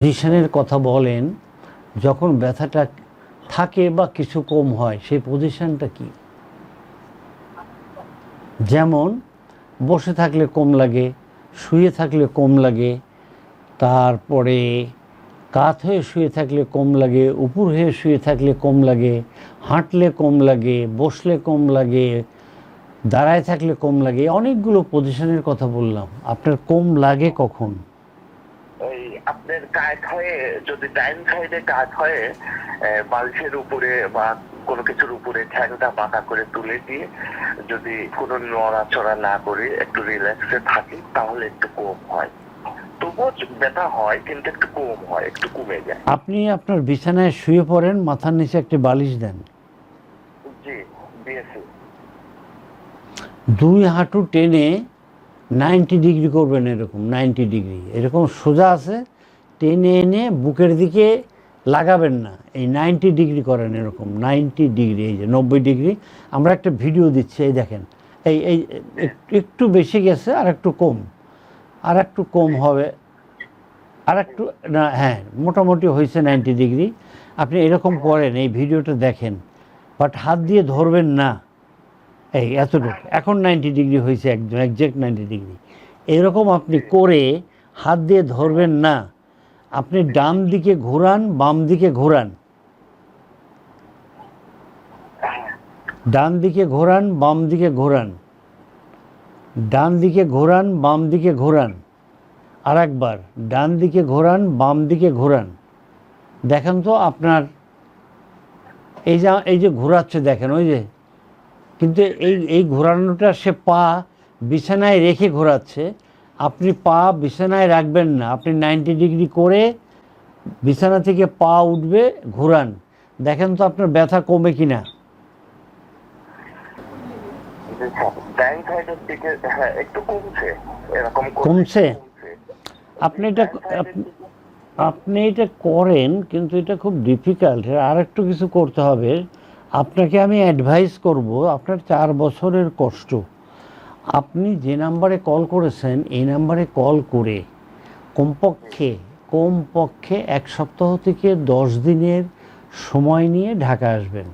পজিশনের কথা বলেন, যখন ব্যথাটা থাকে বা কিছু কম হয় সেই পজিশনটা কি? যেমন বসে থাকলে কম লাগে, শুয়ে থাকলে কম লাগে, তারপরে কাত হয়ে শুয়ে থাকলে কম লাগে, উপর হয়ে শুয়ে থাকলে কম লাগে, হাঁটলে কম লাগে, বসলে কম লাগে, দাঁড়ায় থাকলে কম লাগে। অনেকগুলো পজিশনের কথা বললাম, আপনার কম লাগে কখন? ওই আপনার কাত হয়ে, যদি ডাইন সাইডে কাত হয়ে বালিশের উপরে বা কোনো কিছুর উপরে ঠ্যাংটা পাকা করে তুলে দিয়ে যদি কোনো নড়াচড়া না করে একটু রিল্যাক্সে থাকি তাহলে একটু কম হয়। তবুও ব্যথা হয় কিন্তু একটু কম হয়, একটু কমে যায়। আপনি আপনার বিছানায় শুয়ে পড়েন, মাথার নিচে একটি বালিশ দেন, জি, দিয়েছি। দুই হাঁটু টেনে 90 ডিগ্রি করবেন, এরকম 90 ডিগ্রি, এরকম সোজা আছে, টেনে এনে বুকের দিকে লাগাবেন না, এই 90 ডিগ্রি করেন, এরকম 90 ডিগ্রি, এই যে 90 ডিগ্রি। আমরা একটা ভিডিও দিচ্ছি, এই দেখেন, এই এই একটু বেশি গেছে, আর একটু কম, আর একটু কম হবে, আর একটু, না হ্যাঁ মোটামুটি হয়েছে 90 ডিগ্রি। আপনি এরকম করেন, এই ভিডিওটা দেখেন, বাট হাত দিয়ে ধরবেন না, এই এতটুকু, এখন 90 ডিগ্রি হয়েছে, একদম একজ্যাক্ট 90 ডিগ্রি। এরকম আপনি করে হাত দিয়ে ধরবেন না, আপনি ডান দিকে ঘোরান, বাম দিকে ঘোরান, ডান দিকে ঘোরান, বাম দিকে ঘোরান, ডান দিকে ঘোরান, বাম দিকে ঘোরান, আর একবার ডান দিকে ঘোরান, বাম দিকে ঘোরান। দেখেন তো আপনার এই যে ঘোরাচ্ছে, দেখেন ওই যে, কিন্তু এই ঘোরানোটা সে পা বিছানায় রেখে ঘোরাচ্ছে, আপনি পা বিছানায় রাখবেন না, আপনি 90 ডিগ্রি করে বিছানা থেকে পা উঠবে, ঘোরান, দেখেন তো আপনার ব্যথা কমে কিনা। ডাইন সাইডের দিকে হ্যাঁ একটু কমছে, এরকম কমছে? আপনি এটা আপনি এটা করেন, কিন্তু এটা খুব ডিফিকাল্ট, আর একটু কিছু করতে হবে। আপনাকে আমি অ্যাডভাইস করব, আপনার 4 বছরের কষ্ট, আপনি যে নাম্বারে কল করেছেন এই নাম্বারে কল করে কমপক্ষে 1 সপ্তাহ থেকে 10 দিনের সময় নিয়ে ঢাকা আসবেন।